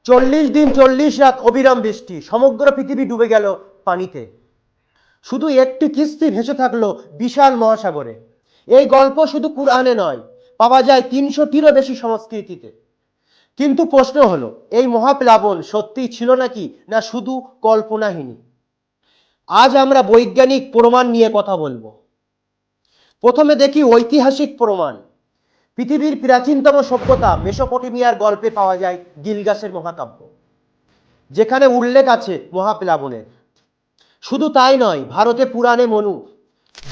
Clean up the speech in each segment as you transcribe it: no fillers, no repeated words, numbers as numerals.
40 দিন 40 রাত অবিরাম বৃষ্টি, সমগ্র পৃথিবী ডুবে গেল পানিতে। শুধু একটি কিস্তি ভেসে থাকলো বিশাল মহাসাগরে। এই গল্প শুধু কুরআনে নয়, পাওয়া যায় 300টিরও বেশি সংস্কৃতিতে। কিন্তু প্রশ্ন হলো, এই মহাপ্লাবন সত্যিই ছিল নাকি, না শুধু কল্পনাহীন? আজ আমরা বৈজ্ঞানিক প্রমাণ নিয়ে কথা বলবো। প্রথমে দেখি ঐতিহাসিক প্রমাণ। পৃথিবীর প্রাচীনতম সভ্যতা মেসোপটেমিয়ার গল্পে পাওয়া যায় গিলগাসের মহাকাব্য, যেখানে উল্লেখ আছে মহাপ্লাবনের। শুধু তাই নয়, ভারতে পুরাণে মনু,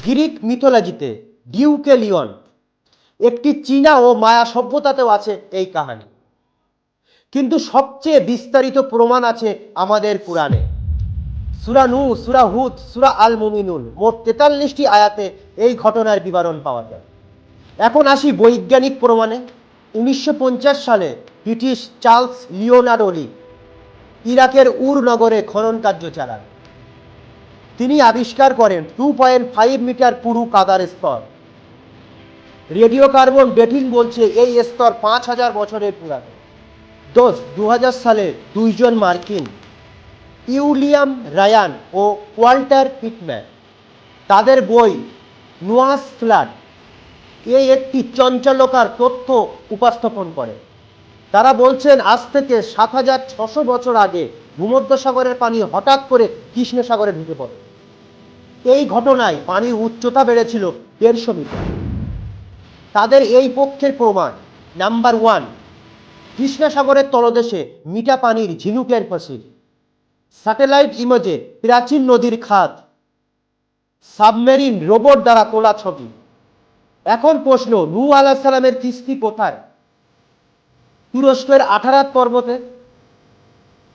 গ্রিক মিথোলজিতে ডিউকেলিয়ন, একটি চীনা ও মায়া সভ্যতাতেও আছে এই কাহিনী। কিন্তু সবচেয়ে বিস্তারিত প্রমাণ আছে আমাদের পুরাণে। সূরা নূহ, সূরা হুদ, সূরা আল মুমিনুন, মোট 43টি আয়াতে এই ঘটনার বিবরণ পাওয়া যায়। এখন আসি বৈজ্ঞানিক প্রমাণে। 1950 সালে ব্রিটিশ চার্লস লিওনার্ডো ইরাকের উর নগরে খনন কার্য চালান। তিনি আবিষ্কার করেন 2.5 মিটার পুরু কাদার স্তর। রেডিও কার্বন ডেটিং বলছে এই স্তর 5000 বছরের পুরানো। 2000 সালে দুইজন মার্কিন, উইলিয়াম রায়ান ও ওয়াল্টার পিটম্যান, তাদের বই নোয়াস ফ্লাড এই একটি চঞ্চলকার তথ্য উপস্থাপন করে। তারা বলছেন আজ থেকে 7600 বছর আগে ভূমধ্যসাগরের পানি হঠাৎ করে কৃষ্ণ সাগরে ঢুকে পড়ে। এই ঘটনায় পানির উচ্চতা বেড়েছিল 150 মিটার। তাদের এই পক্ষের প্রমাণ: নাম্বার 1, কৃষ্ণ সাগরের তলদেশে মিঠা পানির ঝিনুকের ফসিল। স্যাটেলাইট ইমেজে প্রাচীন নদীর খাদ, সাবমেরিন রোবট দ্বারা তোলা ছবি। এখন প্রশ্ন, নূহ আলাইহিস সালামের কিস্তি কোথায়? তুরস্কের আঠারাত পর্বতে।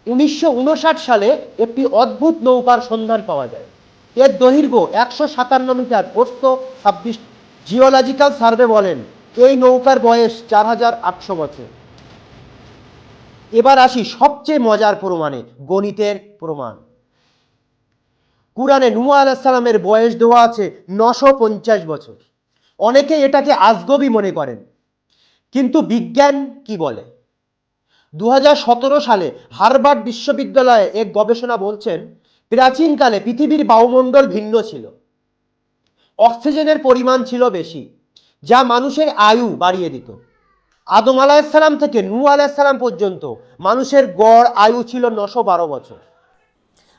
1959 সালে একটি অদ্ভুত নৌকার সন্ধান পাওয়া যায়। এর দৈর্ঘ্য 157 মিটার, প্রস্থ 26। জিওলজিক্যাল সার্ভে বলেন এই নৌকার বয়স 4800 বছর। এবার আসি সবচেয়ে মজার প্রমাণে, গণিতের প্রমাণ। কুরআনে নূহ আলাইহিস সালামের বয়স দেওয়া আছে 950 বছর। অনেকে এটাকে আজগবি মনে করেন, কিন্তু বিজ্ঞান কি বলে? 2017 সালে হার্ভার্ড বিশ্ববিদ্যালয়ে এক গবেষণা বলছেন প্রাচীনকালে পৃথিবীর বায়ুমণ্ডল ভিন্ন ছিল। অক্সিজেনের পরিমাণ ছিল বেশি, যা মানুষের আয়ু বাড়িয়ে দিত। আদম আলাইহিস সালাম থেকে নূহ আলাইহিস সালাম পর্যন্ত মানুষের গড় আয়ু ছিল 912 বছর।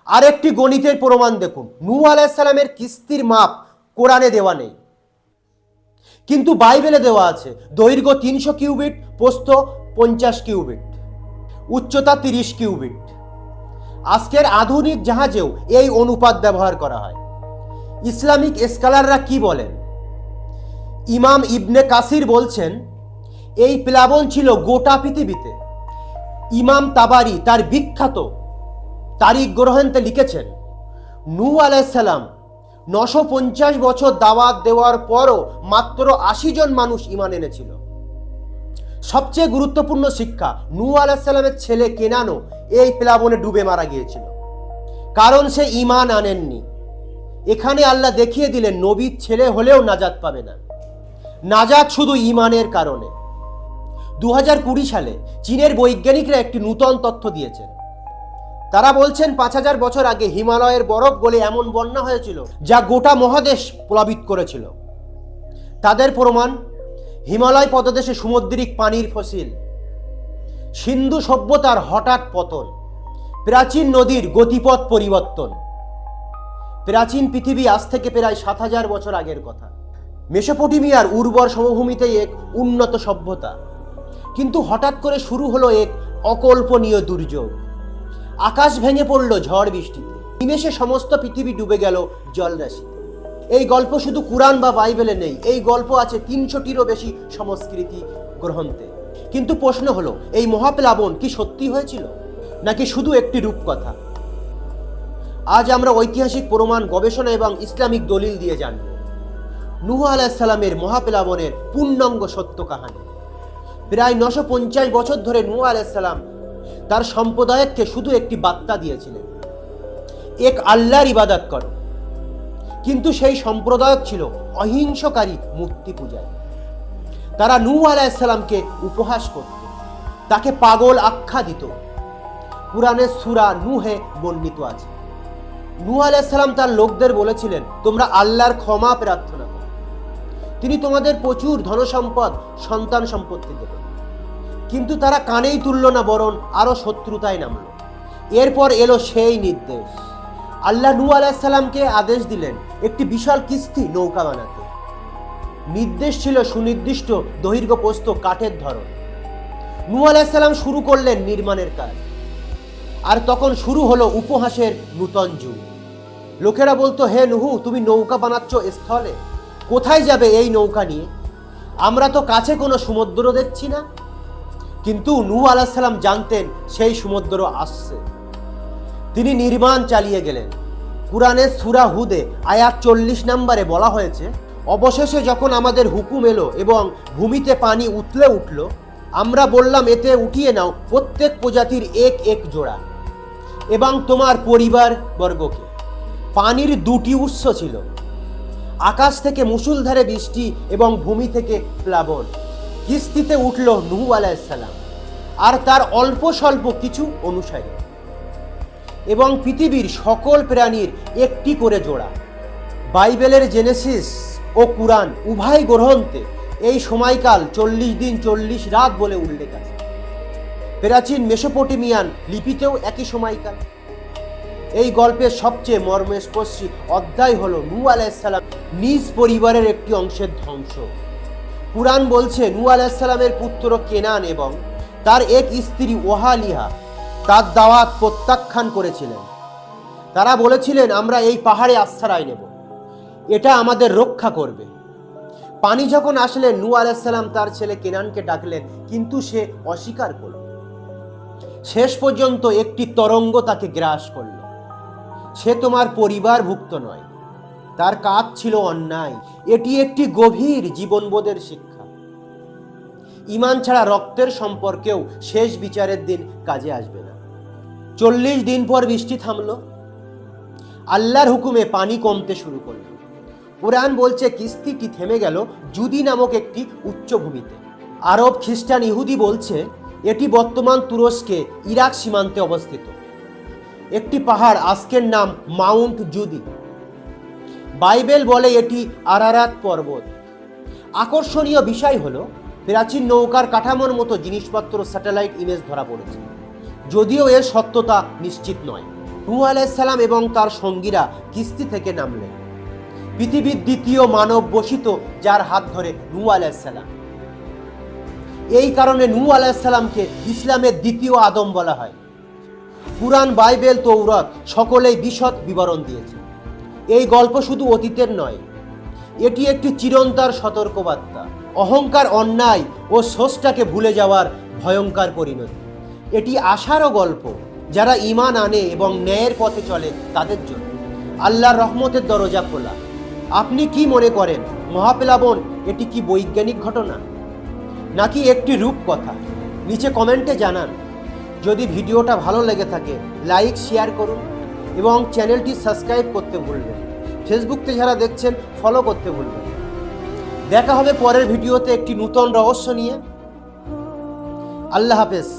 আরেকটি গণিতের প্রমাণ দেখুন। নূহ আলাইহিস সালামের কিস্তির মাপ কোরআনে দেওয়া নেই, কিন্তু বাইবেলে দেওয়া আছে। দৈর্ঘ্য 300 কিউবিট, প্রস্থ 50 কিউবিট, উচ্চতা 30 কিউবিট। আজকের আধুনিক জাহাজেও এই অনুপাত ব্যবহার করা হয়। ইসলামিক স্কলাররা কি বলেন? ইমাম ইবনে কাসির বলছেন এই প্লাবন ছিল গোটা পৃথিবীতে। ইমাম তাবারি তার বিখ্যাত তারিখ গ্রন্থে লিখেছেন নূহ আলাইহিস সালাম 950 বছর দাওয়াত দেওয়ার পরও মাত্র 80 জন মানুষ ঈমান এনেছিল। সবচেয়ে গুরুত্বপূর্ণ শিক্ষা, নূহ আলাইহিস সালামের ছেলে কেনানও এই প্লাবনে ডুবে মারা গিয়েছিল, কারণ সে ঈমান আনেননি। এখানে আল্লাহ দেখিয়ে দিলেন নবীর ছেলে হলেও নাজাত পাবে না, নাজাত শুধু ঈমানের কারণে। 2020 সালে চীনের বৈজ্ঞানিকরা একটি নূতন তথ্য দিয়েছেন। তারা বলছেন 5000 বছর আগে হিমালয়ের বরফ গলে এমন বন্যা হয়েছিল যা গোটা মহাদেশ প্লাবিত করেছিল। তাদের প্রমাণ, হিমালয় পদদেশে সামুদ্রিক পানির ফসিল, সিন্ধু সভ্যতার হঠাৎ পতন, প্রাচীন নদীর গতিপথ পরিবর্তন। প্রাচীন পৃথিবী আজ থেকে প্রায় 7000 বছর আগের কথা। মেসোপটেমিয়ার উর্বর সমভূমিতে এক উন্নত সভ্যতা, কিন্তু হঠাৎ করে শুরু হলো এক অকল্পনীয় দুর্যোগ। আকাশ ভেঙে পড়ল ঝড় বৃষ্টিতে, নিমেষে সমস্ত পৃথিবী ডুবে গেল জলরাশিতে। এই গল্প শুধু কুরআন বা বাইবেলে নেই, এই গল্প আছে 300টিরও বেশি সংস্কৃতি গ্রন্থে। কিন্তু প্রশ্ন হলো, এই মহাপ্লাবন কি সত্যি হয়েছিল, নাকি শুধু একটি রূপকথা? আজ আমরা ঐতিহাসিক প্রমাণ, গবেষণা এবং ইসলামিক দলিল দিয়ে জানব নূহ আলাইহিস সালামের মহাপ্লাবনের পূর্ণাঙ্গ সত্য কাহিনী। প্রায় 950 বছর ধরে নূহ আলাইহিস সালাম তার সম্প্রদায়কে শুধু একটি বার্তা দিয়েছিলেন, এক আল্লাহর ইবাদত করো। কিন্তু সেই সম্প্রদায় ছিল অহিংসকারী মূর্তি পূজায়। তারা নূহ আলাইহিস সালামকে উপহাস করত, তাকে পাগল আখ্যা দিত, কুরআনের সূরা নূহে বর্ণিত আছে। নূহ আলাইহিস সালাম তার লোকদের বলেছিলেন, তোমরা আল্লাহর ক্ষমা প্রার্থনা করো, তিনি তোমাদের প্রচুর ধনসম্পদ, সন্তান সম্পত্তি দেবেন। কিন্তু তারা কানেই তুলল না, বরং আরো শত্রুতায় নামল। এরপর এলো সেই নির্দেশ। আল্লাহ নূহ আলাইহিস সালামকে আদেশ দিলেন একটি বিশাল কিস্তি নৌকা বানাতে। নির্দেশ ছিল সুনির্দিষ্ট দৈর্ঘ্য প্রস্থ কাঠের ধরন। নূহ আলাইহিস সালাম শুরু করলেন নির্মাণের কাজ। আর তখন শুরু হলো উপহাসের নূতন যুগ। লোকেরা বলতো, হে নূহ, তুমি নৌকা বানাচ্ছ স্থলে, কোথায় যাবে এই নৌকা নিয়ে? আমরা তো কাছে কোনো সমুদ্র দেখছি না। কিন্তু নূহ আলাইহিস সালাম জানতেন সেই সমুদ্র আসছে। তিনি নির্মাণ চালিয়ে গেলেন। কুরআনের সূরা হুদে আয়াত 40 নম্বরে বলা হয়েছে, অবশেষে যখন আমাদের হুকুম এলো এবং ভূমিতে পানি উথলে উঠল, আমরা বললাম, এতে উঠিয়ে নাও প্রত্যেক প্রজাতির এক এক জোড়া এবং তোমার পরিবার বর্গকে। পানির দুটি উৎস ছিল, আকাশ থেকে মুষলধারে বৃষ্টি এবং ভূমি থেকে প্লাবন। কিস্তিতে উঠল নূহ আলাইহিস সালাম আর তার অল্প স্বল্প কিছু অনুসারী এবং পৃথিবীর সকল প্রাণীর একটি করে জোড়া। বাইবেলের জেনেসিস ও কুরআন উভয় গ্রন্থে এই সময়কাল 40 দিন 40 রাত বলে উল্লেখ আছে। প্রাচীন মেসোপটেমিয়ান লিপিতেও একই সময়কাল। এই গল্পের সবচেয়ে মর্মস্পর্শী অধ্যায় হলো নূহ আলাইহিস সালাম নিজ পরিবারের একটি অংশের ধ্বংস। কুরআন বলছে, নূহ আলাইহিস সালামের পুত্র কেনান এবং তার এক স্ত্রী ওহালিহা তার দাওয়াত প্রত্যাখ্যান করেছিলেন। তারা বলেছিলেন, আমরা এই পাহাড়ে আশ্রয় নেব, এটা আমাদের রক্ষা করবে। পানি যখন আসলেন, নূহ আলাইহিস সালাম তার ছেলে কেনানকে ডাকলেন, কিন্তু সে অস্বীকার করল। শেষ পর্যন্ত একটি তরঙ্গ তাকে গ্রাস করল। সে তোমার পরিবারভুক্ত নয়। তার কাজ ছিল অন্যায়। এটি একটি গভীর জীবনবোধের শিক্ষা। ঈমান ছাড়া রক্তের সম্পর্কেও শেষ বিচারের দিন কাজে আসবে না। 40 দিন পর বৃষ্টি থামলো। আল্লাহর হুকুমে পানি কমতে শুরু করলো। কুরআন বলছে, কিস্তিটি থেমে গেল জুদি নামক একটি উচ্চভূমিতে। আরব, খ্রিস্টান, ইহুদি বলছে এটি বর্তমান তুরস্কে ইরাক সীমান্তে অবস্থিত একটি পাহাড়, আজকের নাম মাউন্ট জুদি। বাইবেল বলে এটি আরারাত পর্বত। আকর্ষণীয় বিষয় হলো, প্রাচীন নৌকার কাঠামোর মতো জিনিসপত্র স্যাটেলাইট ইমেজ ধরা পড়েছে, যদিও এর সত্যতা নিশ্চিত নয়। নূহ আলাইহিস সালাম এবং তার সঙ্গীরা কিস্তি থেকে নামলেন। পৃথিবীর দ্বিতীয় মানব বসিত যার হাত ধরে নূহ আলাইহিস সালাম। এই কারণে নূহ আলাইহিস সালামকে ইসলামের দ্বিতীয় আদম বলা হয়। কুরআন, বাইবেল, তৌরাত সকলেই বিশদ বিবরণ দিয়েছে। এই গল্প শুধু অতীতের নয়, এটি একটি চিরন্তর সতর্কবার্তা। অহংকার, অন্যায় ও স্রষ্টাকে ভুলে যাওয়ার ভয়ঙ্কর পরিণতি। এটি আশারও গল্প, যারা ঈমান আনে এবং ন্যায়ের পথে চলে তাদের জন্য আল্লাহর রহমতের দরজা খোলা। আপনি কি মনে করেন, মহাপ্লাবন এটি কি বৈজ্ঞানিক ঘটনা নাকি একটি রূপকথা? নিচে কমেন্টে জানান। যদি ভিডিওটা ভালো লেগে থাকে, লাইক, শেয়ার করুন এবং চ্যানেলটি সাবস্ক্রাইব করতে ভুলবেন। ফেসবুকতে যারা দেখছেন, ফলো করতে ভুলবেন না। দেখা হবে পরের ভিডিওতে একটি নূতন রহস্য নিয়ে। আল্লাহ হাফেজ।